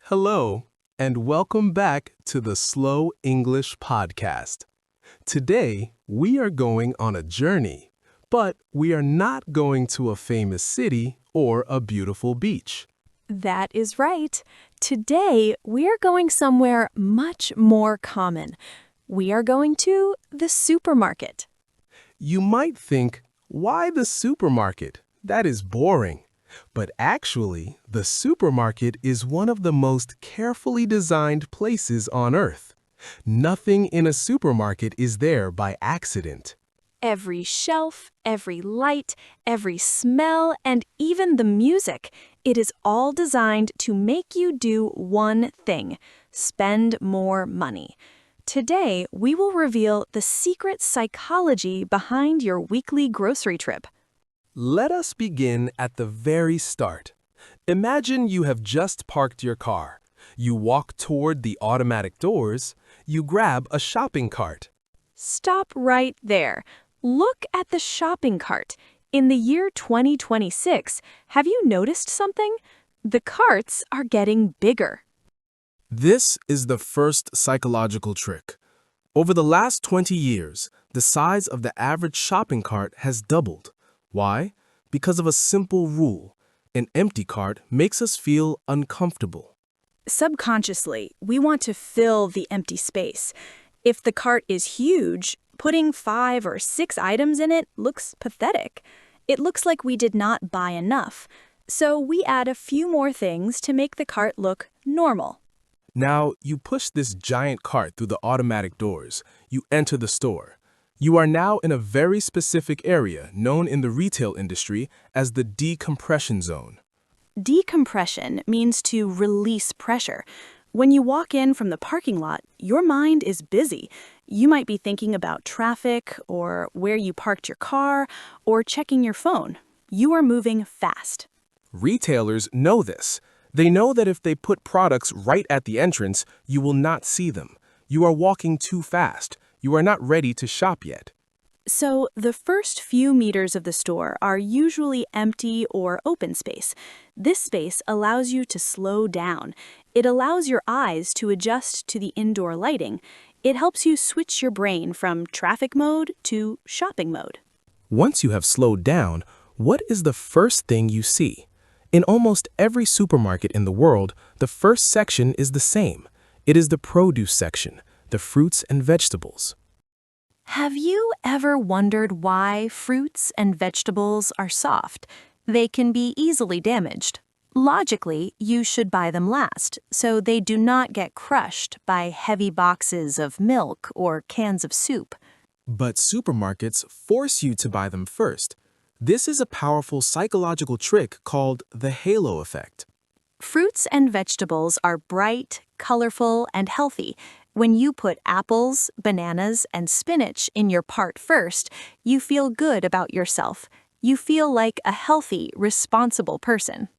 Hello, and welcome back to the Slow English Podcast. Today, we are going on a journey, but we are not going to a famous city or a beautiful beach. That is right. Today, we're going somewhere much more common. We are going to the supermarket. You might think, why the supermarket? That is boring. But actually, the supermarket is one of the most carefully designed places on Earth. Nothing in a supermarket is there by accident. Every shelf, every light, every smell, and even the music, it is all designed to make you do one thing: spend more money. Today, we will reveal the secret psychology behind your weekly grocery trip. Let us begin at the very start. Imagine you have just parked your car. You walk toward the automatic doors. You grab a shopping cart. Stop right there. Look at the shopping cart. In the year 2026, have you noticed something? The carts are getting bigger. This is the first psychological trick. Over the last 20 years, the size of the average shopping cart has doubled. Why? Because of a simple rule. An empty cart makes us feel uncomfortable. Subconsciously, we want to fill the empty space. If the cart is huge, putting 5 or 6 items in it looks pathetic. It looks like we did not buy enough. So we add a few more things to make the cart look normal. Now, you push this giant cart through the automatic doors. You enter the store. You are now in a very specific area known in the retail industry as the decompression zone. Decompression means to release pressure. When you walk in from the parking lot, your mind is busy. You might be thinking about traffic, or where you parked your car, or checking your phone. You are moving fast. Retailers know this. They know that if they put products right at the entrance, you will not see them. You are walking too fast. You are not ready to shop yet. So the first few meters of the store are usually empty or open space. This space allows you to slow down. It allows your eyes to adjust to the indoor lighting. It helps you switch your brain from traffic mode to shopping mode. Once you have slowed down, what is the first thing you see? In almost every supermarket in the world, the first section is the same. It is the produce section, the fruits and vegetables. Have you ever wondered why fruits and vegetables are soft? They can be easily damaged. Logically, you should buy them last, so they do not get crushed by heavy boxes of milk or cans of soup. But supermarkets force you to buy them first. This is a powerful psychological trick called the halo effect. Fruits and vegetables are bright, colorful, and healthy. When you put apples, bananas, and spinach in your cart first, you feel good about yourself. You feel like a healthy, responsible person.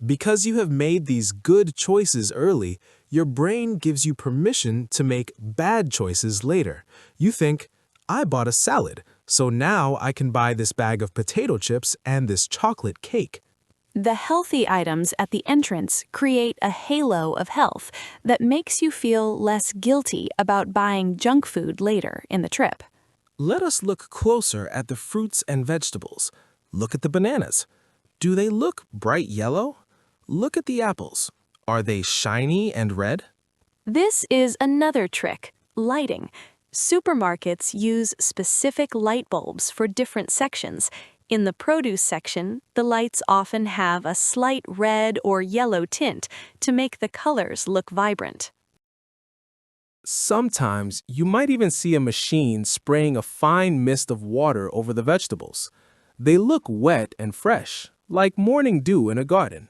Because you have made these good choices early, your brain gives you permission to make bad choices later. You think, I bought a salad, so now I can buy this bag of potato chips and this chocolate cake. The healthy items at the entrance create a halo of health that makes you feel less guilty about buying junk food later in the trip. Let us look closer at the fruits and vegetables. Look at the bananas. Do they look bright yellow? Look at the apples. Are they shiny and red? This is another trick: lighting. Supermarkets use specific light bulbs for different sections. In the produce section, the lights often have a slight red or yellow tint to make the colors look vibrant. Sometimes you might even see a machine spraying a fine mist of water over the vegetables. They look wet and fresh, like morning dew in a garden.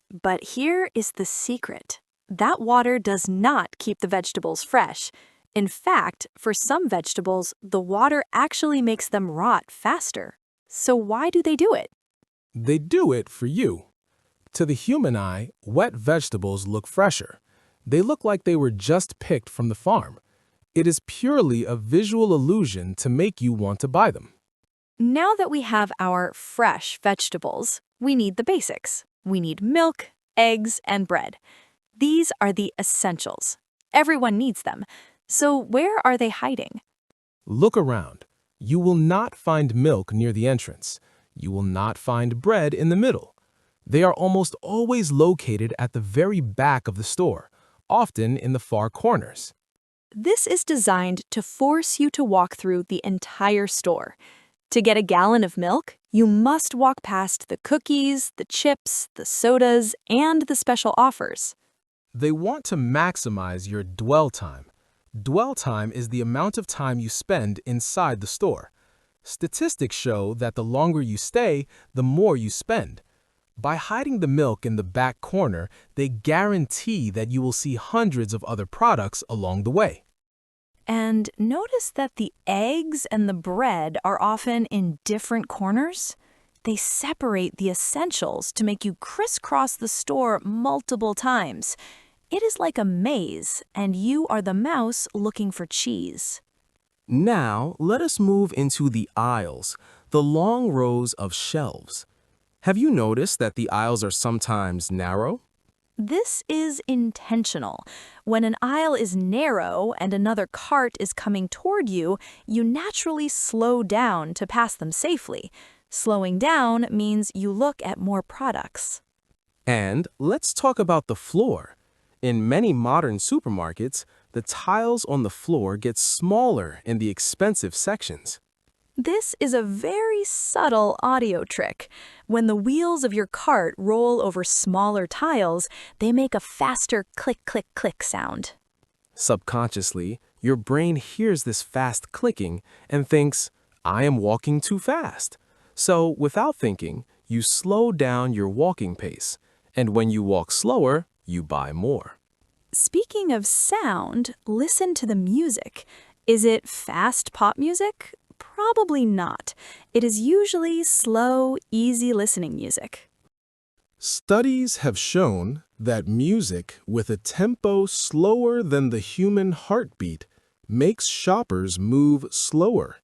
But here is the secret. That water does not keep the vegetables fresh. In fact, for some vegetables, the water actually makes them rot faster. So why do they do it? They do it for you. To the human eye, wet vegetables look fresher. They look like they were just picked from the farm. It is purely a visual illusion to make you want to buy them. Now that we have our fresh vegetables, we need the basics. We need milk, eggs, and bread. These are the essentials. Everyone needs them. So where are they hiding? Look around. You will not find milk near the entrance. You will not find bread in the middle. They are almost always located at the very back of the store, often in the far corners. This is designed to force you to walk through the entire store. To get a gallon of milk, you must walk past the cookies, the chips, the sodas, and the special offers. They want to maximize your dwell time. Dwell time is the amount of time you spend inside the store. Statistics show that the longer you stay, the more you spend. By hiding the milk in the back corner, they guarantee that you will see hundreds of other products along the way. And notice that the eggs and the bread are often in different corners. They separate the essentials to make you crisscross the store multiple times. It is like a maze, and you are the mouse looking for cheese. Now, let us move into the aisles, the long rows of shelves. Have you noticed that the aisles are sometimes narrow? This is intentional. When an aisle is narrow and another cart is coming toward you, you naturally slow down to pass them safely. Slowing down means you look at more products. And let's talk about the floor. In many modern supermarkets, the tiles on the floor get smaller in the expensive sections. This is a very subtle audio trick. When the wheels of your cart roll over smaller tiles, they make a faster click, click, click sound. Subconsciously, your brain hears this fast clicking and thinks, I am walking too fast. So, without thinking, you slow down your walking pace. And when you walk slower, you buy more. Speaking of sound, listen to the music. Is it fast pop music? Probably not. It is usually slow, easy listening music. Studies have shown that music with a tempo slower than the human heartbeat makes shoppers move slower.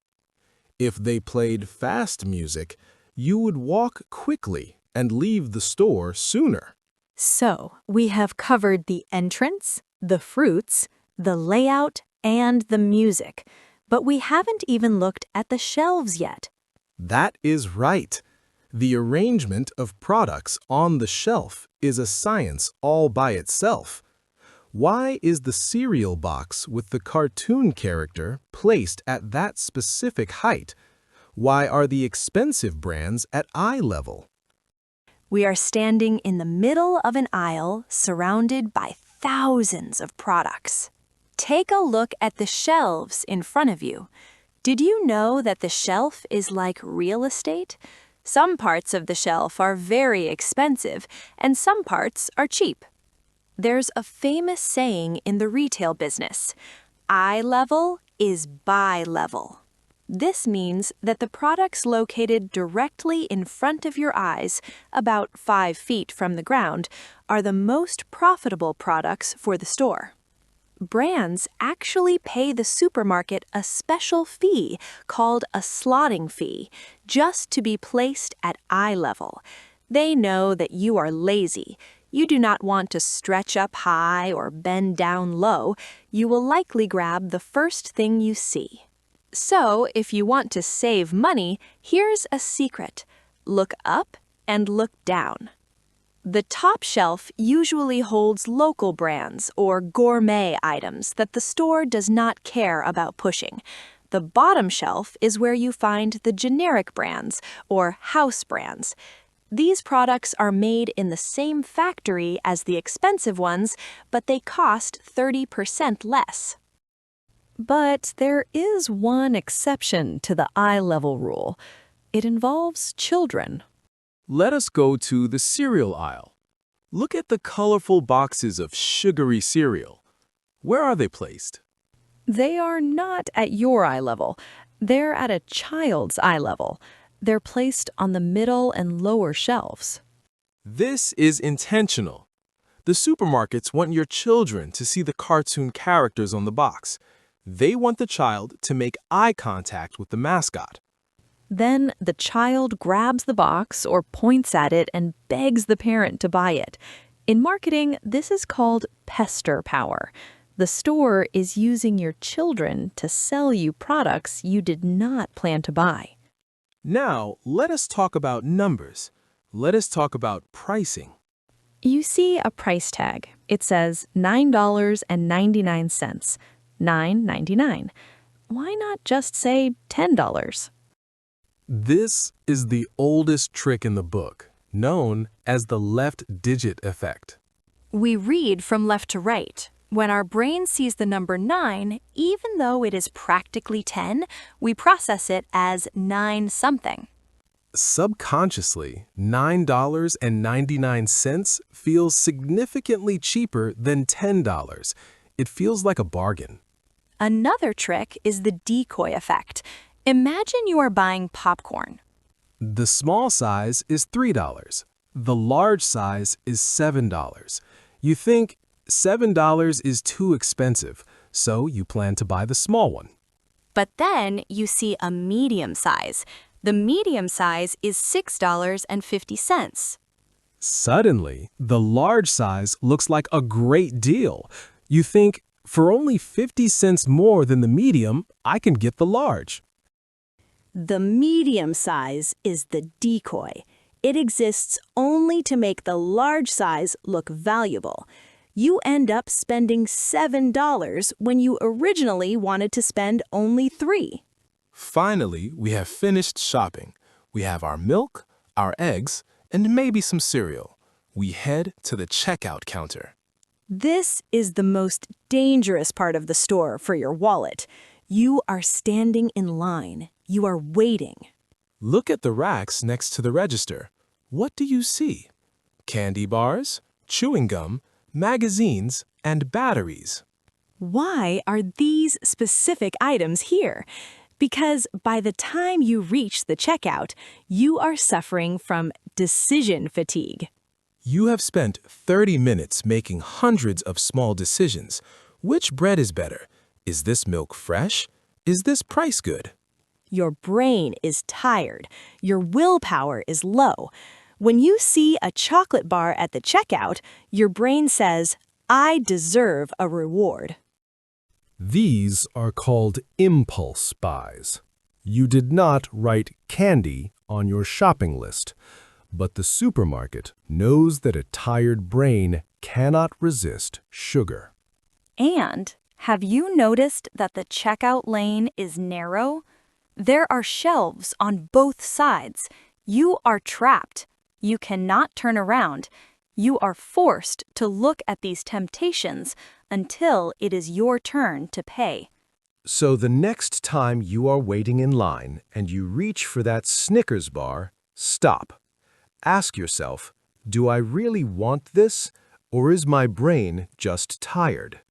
If they played fast music, you would walk quickly and leave the store sooner. So, we have covered the entrance, the fruits, the layout, and the music. But we haven't even looked at the shelves yet. That is right. The arrangement of products on the shelf is a science all by itself. Why is the cereal box with the cartoon character placed at that specific height? Why are the expensive brands at eye level? We are standing in the middle of an aisle surrounded by thousands of products. Take a look at the shelves in front of you. Did you know that the shelf is like real estate? Some parts of the shelf are very expensive, and some parts are cheap. There's a famous saying in the retail business, eye level is buy level. This means that the products located directly in front of your eyes, about 5 feet from the ground, are the most profitable products for the store. Brands actually pay the supermarket a special fee called a slotting fee just to be placed at eye level. They know that you are lazy. You do not want to stretch up high or bend down low. You will likely grab the first thing you see. So, if you want to save money, here's a secret. Look up and look down. The top shelf usually holds local brands or gourmet items that the store does not care about pushing. The bottom shelf is where you find the generic brands or house brands. These products are made in the same factory as the expensive ones, but they cost 30% less. But there is one exception to the eye-level rule. It involves children. Let us go to the cereal aisle. Look at the colorful boxes of sugary cereal. Where are they placed? They are not at your eye level. They're at a child's eye level. They're placed on the middle and lower shelves. This is intentional. The supermarkets want your children to see the cartoon characters on the box. They want the child to make eye contact with the mascot. Then the child grabs the box or points at it and begs the parent to buy it. In marketing, this is called pester power. The store is using your children to sell you products you did not plan to buy. Now, let us talk about numbers. Let us talk about pricing. You see a price tag. It says $9.99, $9.99. Why not just say $10? This is the oldest trick in the book, known as the left digit effect. We read from left to right. When our brain sees the number 9, even though it is practically 10, we process it as 9 something. Subconsciously, $9.99 feels significantly cheaper than $10. It feels like a bargain. Another trick is the decoy effect. Imagine you are buying popcorn. The small size is $3. The large size is $7. You think $7 is too expensive, so you plan to buy the small one. But then you see a medium size. The medium size is $6.50. Suddenly, the large size looks like a great deal. You think, for only 50 cents more than the medium, I can get the large. The medium size is the decoy. It exists only to make the large size look valuable. You end up spending $7 when you originally wanted to spend only $3. Finally, we have finished shopping. We have our milk, our eggs, and maybe some cereal. We head to the checkout counter. This is the most dangerous part of the store for your wallet. You are standing in line. You are waiting. Look at the racks next to the register. What do you see? Candy bars, chewing gum, magazines, and batteries. Why are these specific items here? Because by the time you reach the checkout, you are suffering from decision fatigue. You have spent 30 minutes making hundreds of small decisions. Which bread is better? Is this milk fresh? Is this price good? Your brain is tired. Your willpower is low. When you see a chocolate bar at the checkout, your brain says, I deserve a reward. These are called impulse buys. You did not write candy on your shopping list, but the supermarket knows that a tired brain cannot resist sugar. And have you noticed that the checkout lane is narrow? There are shelves on both sides. You are trapped. You cannot turn around. You are forced to look at these temptations until it is your turn to pay. So the next time you are waiting in line and you reach for that Snickers bar, stop. Ask yourself, do I really want this, or is my brain just tired?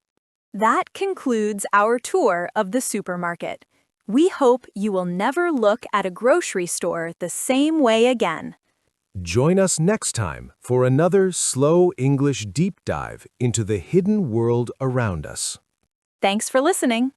That concludes our tour of the supermarket. We hope you will never look at a grocery store the same way again. Join us next time for another slow English deep dive into the hidden world around us. Thanks for listening.